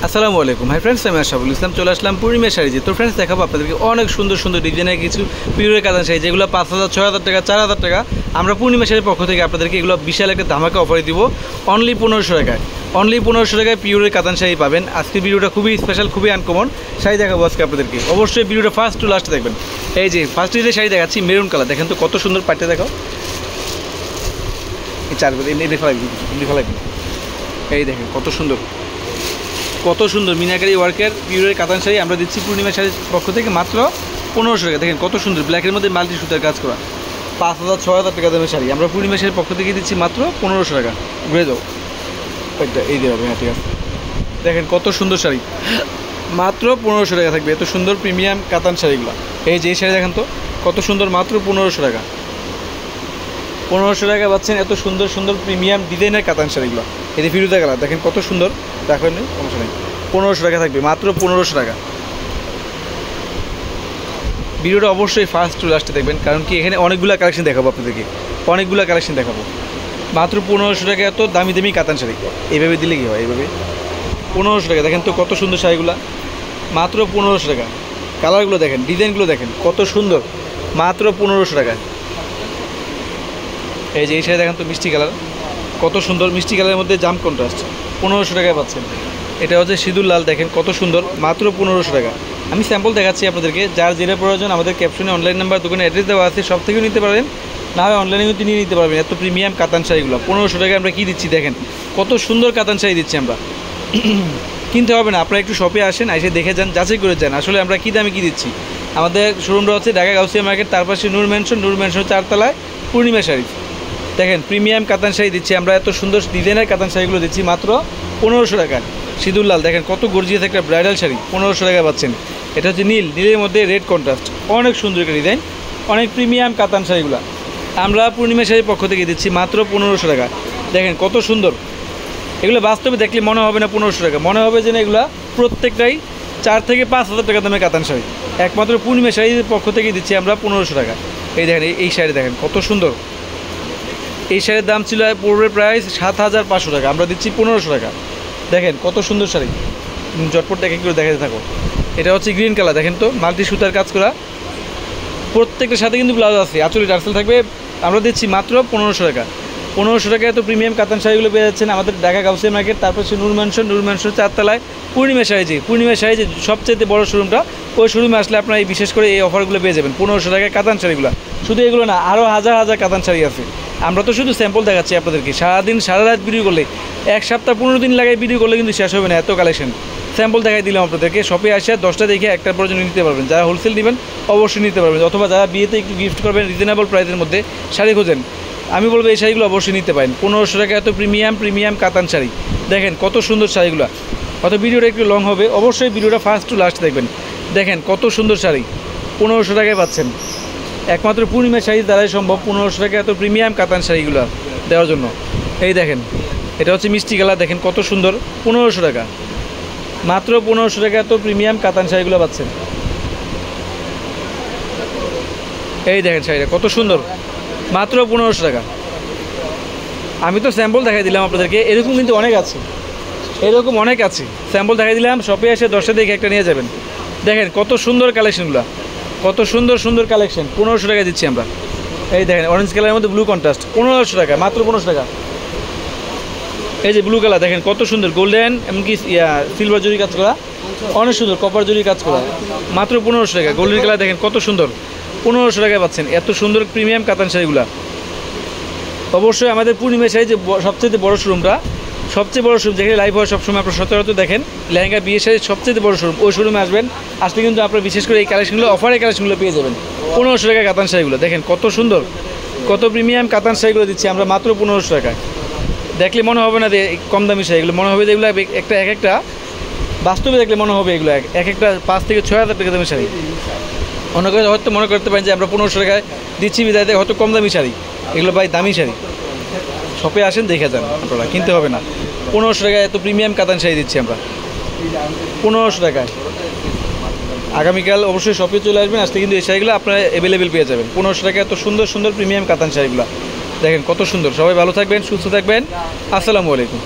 আসসালামু আলাইকুম hi friends, আমি আশরাফুল ইসলাম চলে আসলাম পূর্ণিমা শাড়িতে। তো ফ্রেন্ডস, দেখাবো আপনাদেরকে অনেক সুন্দর সুন্দর ডিজাইনের কিছু পিওরের কাতান শাড়ি, যেগুলো 5,000, 6,000 টাকা, 4,000 টাকা। আমরা পূর্ণিমা শাড়ির পক্ষ থেকে আপনাদেরকে এগুলো বিশাল একটা ধামাকা অফারে দিব, অনলি 1500 টাকায়। অনলি 1500 টাকায় পিওরের কাতান শাড়ি পাবেন। আজকের ভিডিওটা খুবই স্পেশাল, খুবই আনকমন শাড়ি দেখাবো আজকে আপনাদেরকে। অবশ্যই ভিডিওটা ফার্স্ট টু লাস্ট দেখবেন। এই যে ফার্স্ট যে শাড়ি দেখাচ্ছি, মেরুন কালার, দেখেন তো কত সুন্দর। পাটে দেখাও, এই এই দেখেন কত সুন্দর, কত সুন্দর মিনাকারি ওয়ার্কের পিওরের কাতান শাড়ি আমরা দিচ্ছি পূর্ণিমা শাড়ির পক্ষ থেকে মাত্র 1500 টাকা। দেখেন কত সুন্দর, ব্ল্যাকের মধ্যে মাল্টি সুতার কাজ করা, 5,000, 6,000 টাকা দামের শাড়ি আমরা পূর্ণিমা শাড়ির পক্ষ থেকে দিচ্ছি মাত্র 1500 টাকা। ঘুরে যাও, এই দেওয়া হবে, হ্যাঁ ঠিক আছে। দেখেন কত সুন্দর শাড়ি, মাত্র 1500 টাকা থাকবে। এত সুন্দর প্রিমিয়াম কাতান শাড়িগুলো, এই যে এই শাড়ি দেখেন তো কত সুন্দর, মাত্র 1500 টাকা। 1500 টাকা পাচ্ছেন এত সুন্দর সুন্দর প্রিমিয়াম ডিজাইনের কাতান শাড়িগুলো। এই যে ফিরোজা কালার, দেখেন কত সুন্দর, দেখেন নেই সমস্যা নেই, 1500 টাকা থাকবে, মাত্র 1500 টাকা। ভিডিওটা অবশ্যই ফার্স্ট টু লাস্টে দেখবেন, কারণ কি এখানে অনেকগুলো কালেকশন দেখাবো আপনাদেরকে, অনেকগুলো কালেকশন দেখাবো। মাত্র 1500 টাকা এত দামি দামি কাতান শাড়ি, এইভাবে দিলে কি হয়, এইভাবে 1500 টাকা। দেখেন তো কত সুন্দর শাড়িগুলো, মাত্র 1500 টাকা। কালারগুলো দেখেন, ডিজাইনগুলো দেখেন কত সুন্দর, মাত্র 1500 টাকা। এই যে এই শাড়ি দেখেন তো মিষ্টি কালার, কত সুন্দর মিষ্টি কালারের মধ্যে জাম কন্ট্রাস্ট, 1500 টাকায় পাচ্ছেন। এটা হচ্ছে সিঁদুর লাল, দেখেন কত সুন্দর, মাত্র 1500 টাকা। আমি স্যাম্পল দেখাচ্ছি আপনাদেরকে, যার যেটা প্রয়োজন আমাদের ক্যাপশনে অনলাইন নাম্বার, দোকানে অ্যাড্রেস দেওয়া আছে, সব থেকেও নিতে পারেন, না হয় অনলাইনেও নিয়ে নিতে পারবেন। এত প্রিমিয়াম কাতান শাড়িগুলো 1500 টাকায় আমরা কী দিচ্ছি, দেখেন কত সুন্দর কাতান শাড়ি দিচ্ছি আমরা। কিনতে হবে না, আপনারা একটু শপে আসেন, এসে দেখে যান, যাচাই করে যান আসলে আমরা কী দামে কী দিচ্ছি। আমাদের শোরুমটা হচ্ছে ঢাকা গাউসিয়া মার্কেট, তার পাশে নূর ম্যানশন 4 তলায় পূর্ণিমা শাড়ি। দেখেন প্রিমিয়াম কাতান শাড়ি দিচ্ছি আমরা, এত সুন্দর ডিজাইনের কাতান শাড়িগুলো দিচ্ছি মাত্র 1500 টাকায়। সিঁদুর লাল, দেখেন কত গর্জিয়াস একটা ব্রাইডাল শাড়ি, 1500 টাকায় পাচ্ছেন। এটা হচ্ছে নীলের মধ্যে রেড কন্ট্রাস্ট, অনেক সুন্দর একটা ডিজাইন, অনেক প্রিমিয়াম কাতান শাড়িগুলো আমরা পূর্ণিমা শাড়ির পক্ষ থেকে দিচ্ছি মাত্র 1500 টাকা। দেখেন কত সুন্দর, এগুলো বাস্তবে দেখলে মনে হবে না 1500 টাকা, মনে হবে যে না এগুলো প্রত্যেকটাই 4 থেকে 5,000 টাকা দামের কাতান শাড়ি। একমাত্র পূর্ণিমা শাড়ির পক্ষ থেকে দিচ্ছি আমরা 1500 টাকা। এই দেখেন এই শাড়ি দেখেন কত সুন্দর, এই শাড়ির দাম ছিল পূর্বের প্রাইস 7,500 টাকা, আমরা দিচ্ছি 1500 টাকা। দেখেন কত সুন্দর শাড়ি, ঝটপট এক এক করে দেখাতে থাকো। এটা হচ্ছে গ্রিন কালার, দেখেন তো মাল্টি সুতার কাজ করা, প্রত্যেকটার সাথে কিন্তু ব্লাউজ আছে, আঁচলে টার্সেল থাকবে। আমরা দিচ্ছি মাত্র 1500 টাকা। 1500 টাকায় এত প্রিমিয়াম কাতান শাড়িগুলো পেয়ে যাচ্ছেন আমাদের ঢাকা গাউসিয়া মার্কেট, তারপর হচ্ছে নূর ম্যানশন 4 তলায় পূর্ণিমা শাড়ি সবচেয়ে বড় শোরুমটা, ওই শোরুমে আসলে আপনারা এই বিশেষ করে এই অফারগুলো পেয়ে যাবেন 1500 টাকায় কাতান শাড়িগুলো। শুধু এগুলো না, আরও হাজার হাজার কাতান শাড়ি আছে। আমরা তো শুধু স্যাম্পল দেখাচ্ছি আপনাদেরকে, সারাদিন সারা রাত ভিডিও করলে, 1 সপ্তাহ 15 দিন লাগাই ভিডিও করলে কিন্তু শেষ হবে না এত কালেকশন। স্যাম্পল দেখাই দিলাম আপনাদেরকে, শপে আসে 10টা দেখে একটার পর্যন্ত নিতে পারবেন। যারা হোলসেল নেবেন অবশ্যই নিতে পারবেন, অথবা যারা বিয়েতে একটু গিফট করবেন, রিজনেবল প্রাইসের মধ্যে শাড়ি খোঁজেন, আমি বলবো এই শাড়িগুলো অবশ্যই নিতে পারেন। 1500 টাকা এত প্রিমিয়াম কাতান শাড়ি, দেখেন কত সুন্দর শাড়িগুলো। হয়তো ভিডিওটা একটু লং হবে, অবশ্যই ভিডিওটা ফার্স্ট টু লাস্ট দেখবেন। দেখেন কত সুন্দর শাড়ি 1500 টাকায় পাচ্ছেন, একমাত্র পূর্ণিমা শাড়ির দ্বারাই সম্ভব 1500 টাকা এত প্রিমিয়াম কাতান শাড়িগুলো দেওয়ার জন্য। এই দেখেন এটা হচ্ছে মিষ্টি কালার, দেখেন কত সুন্দর, 1500 টাকা, মাত্র 1500 টাকা এত প্রিমিয়াম কাতান শাড়িগুলো পাচ্ছেন। এই দেখেন শাড়িটা কত সুন্দর, মাত্র 1500 টাকা। আমি তো স্যাম্পল দেখাই দিলাম আপনাদেরকে, এরকম কিন্তু অনেক আছে, এরকম অনেক আছে, স্যাম্পল দেখাই দিলাম, শপে এসে 10টা দেখে একটা নিয়ে যাবেন। দেখেন কত সুন্দর কালেকশনগুলো, কত সুন্দর সুন্দর কালেকশন, 1500 টাকা দিচ্ছি আমরা। এই দেখেন অরেঞ্জ কালারের মধ্যে ব্লু কন্ট্রাস্ট, 1500 টাকা, মাত্র 1500 টাকা। এই যে ব্লু কালার, দেখেন কত সুন্দর, গোল্ডেন এমনকি সিলভার জরি কাজ করা, অনেক সুন্দর, কপার জরি কাজ করা, মাত্র 1500 টাকা। গোল্ডেন কালার দেখেন কত সুন্দর, 1500 টাকায় পাচ্ছেন এত সুন্দর প্রিমিয়াম কাতান শাড়িগুলো। অবশ্যই আমাদের পূর্ণিমা শাড়ি যে সবচেয়ে বড় শোরুমটা, সবচেয়ে বড় শোরুম যেখানে লাইভ হয় সবসময় আপনার সচরাচর দেখেন, লেহেঙ্গা বিয়ে শাড়ির সবচেয়ে বড় শোরুম, ওই শোরুমে আসবেন, আসলে কিন্তু আপনার বিশেষ করে এই কালেকশনগুলো, অফারের কালেকশনগুলো পেয়ে যাবেন 1500 টাকা কাতান শাড়িগুলো। দেখেন কত সুন্দর, কত প্রিমিয়াম কাতান শাড়িগুলো দিচ্ছি আমরা মাত্র 1500 টাকায়। দেখলে মনে হবে না যে কম দামি শাড়িগুলো, মনে হবে যে এগুলো এক একটা বাস্তবে দেখলে মনে হবে এগুলো এক একটা 5 থেকে 6,000 টাকা দামি শাড়ি। অনেকে হয়তো মনে করতে পারেন যে আমরা 1500 টাকায় দিচ্ছি বিদায় দেয় হয়তো কম দামি শাড়ি, এগুলো ভাই দামি শাড়ি, শপে আসেন দেখে যান, আপনারা কিনতে হবে না। 1500 টাকায় এত প্রিমিয়াম কাতান শাড়ি দিচ্ছি আমরা 1500 টাকায়। আগামীকাল অবশ্যই শপে চলে আসবেন, আসলে কিন্তু এই শাড়িগুলো আপনারা অ্যাভেলেবেল পেয়ে যাবেন 1500 টাকায় এত সুন্দর সুন্দর প্রিমিয়াম কাতান শাড়িগুলো। দেখেন কত সুন্দর। সবাই ভালো থাকবেন, সুস্থ থাকবেন, আসসালামু আলাইকুম।